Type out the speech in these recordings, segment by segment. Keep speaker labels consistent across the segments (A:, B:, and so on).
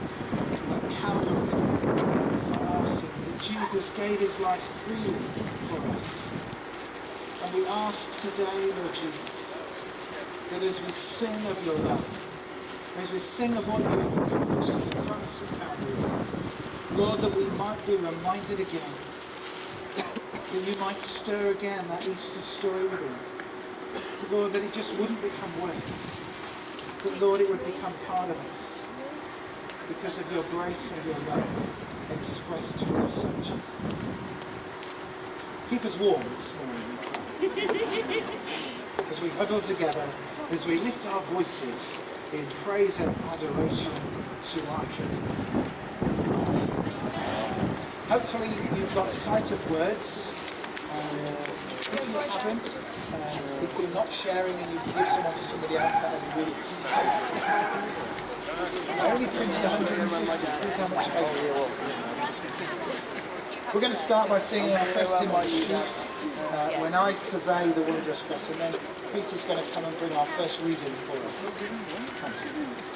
A: at Calvary for our sin, that Jesus gave his life freely for us. And we ask today, Lord Jesus, that as we sing of your love, as we sing of what you have accomplished on the cross at Calvary, Lord, that we might be reminded again, that you might stir again that Easter story within. Lord, that it just wouldn't become words, but Lord, it would become part of us because of your grace and your love expressed through your Son Jesus. Keep us warm this morning, as we huddle together, as we lift our voices in praise and adoration to our King. Hopefully you've got sight of words. If you haven't, if you're not sharing and you can give someone to somebody else, that would be really useful. I only printed 150, how much We're going to start by singing our first hymn on sheet, When I Survey the Wondrous Cross, and then Peter's going to come and bring our first reading for us. Thank you.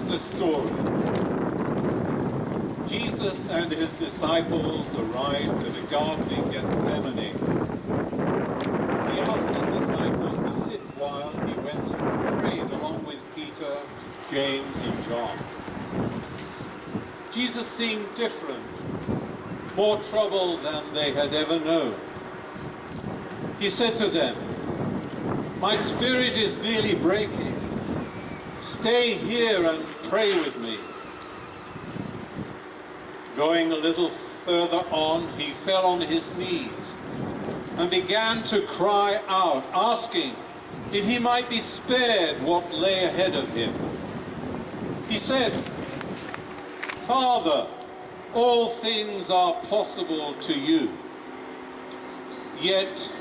B: The story. Jesus and his disciples arrived at a garden in Gethsemane. He asked his disciples to sit while he went and prayed along with Peter, James, and John. Jesus seemed different, more troubled than they had ever known. He said to them, "My spirit is nearly breaking. Stay here and pray with me." Going a little further on, he fell on his knees and began to cry out, asking if he might be spared what lay ahead of him. He said, "Father, all things are possible to you. Yet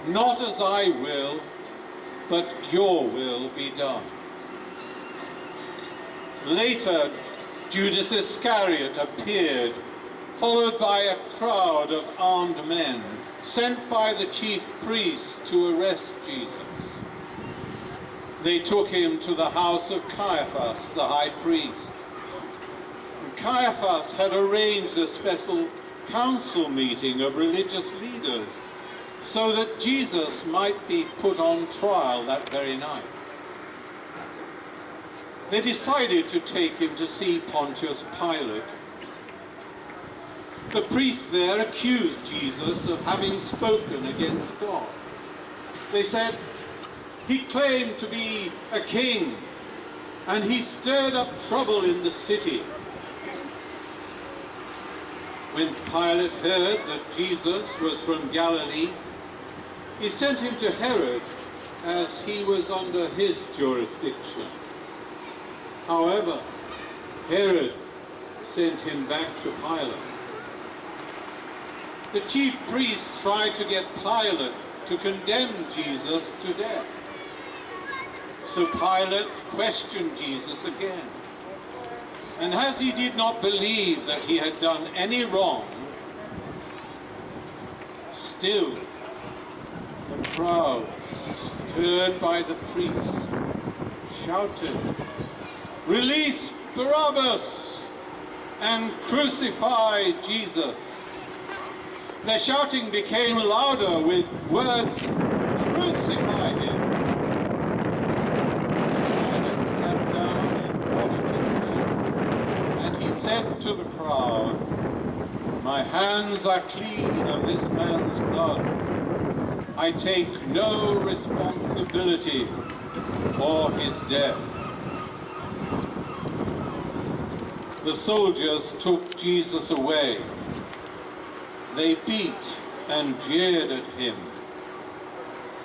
B: not as I will, but your will be done." Later, Judas Iscariot appeared, followed by a crowd of armed men sent by the chief priests to arrest Jesus. They took him to the house of Caiaphas, the high priest. And Caiaphas had arranged a special council meeting of religious leaders so that Jesus might be put on trial that very night. They decided to take him to see Pontius Pilate. The priests there accused Jesus of having spoken against God. They said, "He claimed to be a king, and he stirred up trouble in the city." When Pilate heard that Jesus was from Galilee, he sent him to Herod, as he was under his jurisdiction. However, Herod sent him back to Pilate. The chief priests tried to get Pilate to condemn Jesus to death. So Pilate questioned Jesus again. And as he did not believe that he had done any wrong, still the crowd, stirred by the priests, shouted, "Release Barabbas and crucify Jesus." Their shouting became louder with words, "Crucify him." Pilate sat down and washed his hands, and he said to the crowd, "My hands are clean of this man's blood. I take no responsibility for his death." The soldiers took Jesus away. They beat and jeered at him.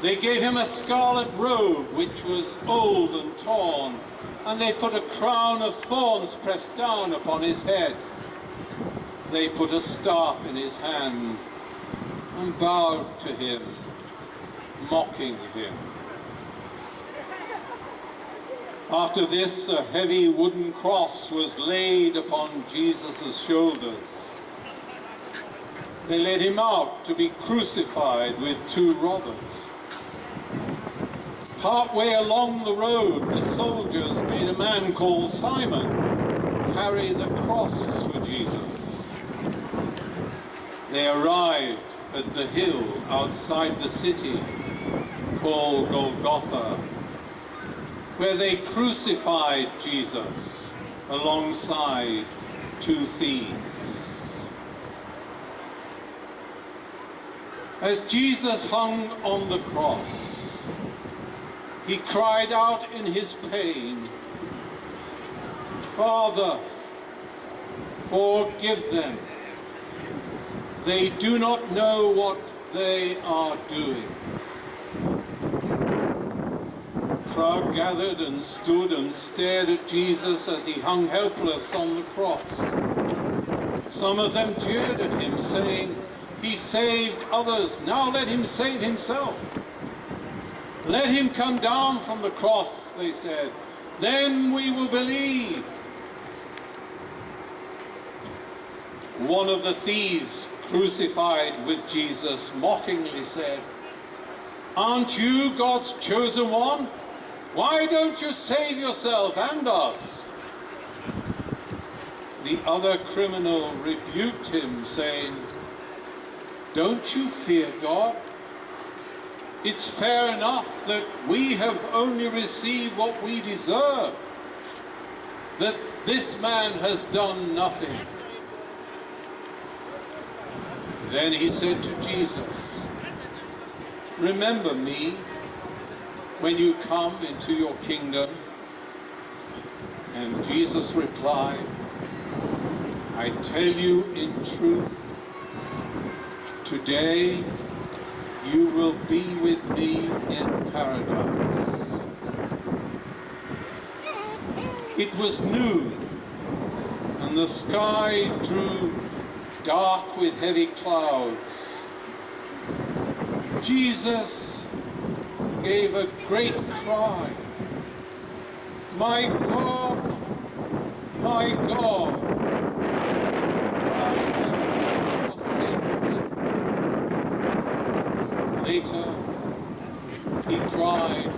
B: They gave him a scarlet robe, which was old and torn, and they put a crown of thorns pressed down upon his head. They put a staff in his hand and bowed to him, mocking him. After this, a heavy wooden cross was laid upon Jesus' shoulders. They led him out to be crucified with two robbers. Partway along the road, the soldiers made a man called Simon carry the cross for Jesus. They arrived at the hill outside the city called Golgotha, where they crucified Jesus alongside two thieves. As Jesus hung on the cross, he cried out in his pain, "Father, forgive them. They do not know what they are doing." The crowd gathered and stood and stared at Jesus as he hung helpless on the cross. Some of them jeered at him, saying, "He saved others, now let him save himself. Let him come down from the cross," they said, "then we will believe." One of the thieves crucified with Jesus mockingly said, "Aren't you God's chosen one? Why don't you save yourself and us?" The other criminal rebuked him, saying, "Don't you fear God? It's fair enough that we have only received what we deserve, that this man has done nothing." Then he said to Jesus, "Remember me when you come into your kingdom." And Jesus replied, "I tell you in truth, today you will be with me in paradise." It was noon, and the sky drew dark with heavy clouds. Jesus gave a great cry, "My God, my God, why have died.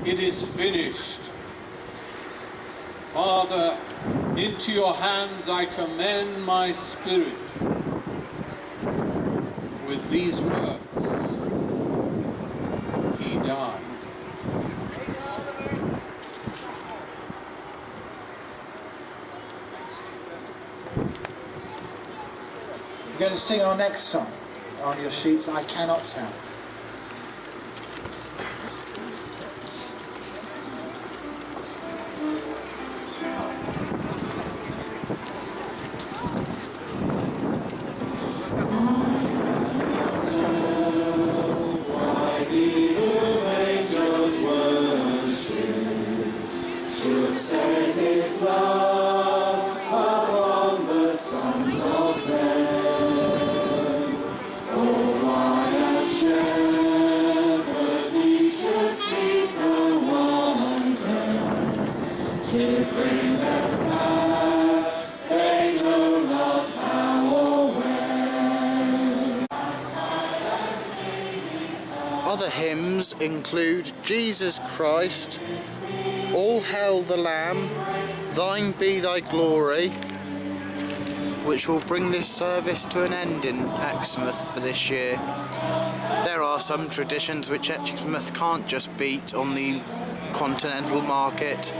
B: It is finished. Father, into your hands I commend my spirit. With these words, he died.
A: We're going to sing our next song on your sheets, I Cannot Tell. Other hymns include Jesus Christ, All Hail the Lamb, Thine Be Thy Glory, which will bring this service to an end in Exmouth for this year. There are some traditions which Exmouth can't just beat on the continental market.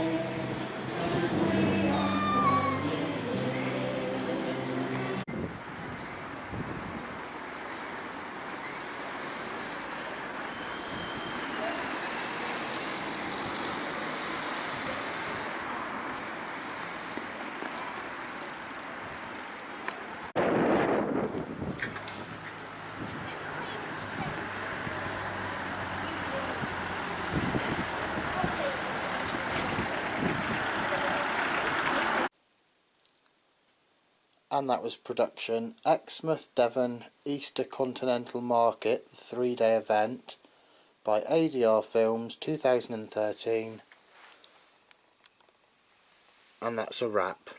A: And that was production Exmouth, Devon, Easter Continental Market, 3-day event by ADR Films 2013. And that's a wrap.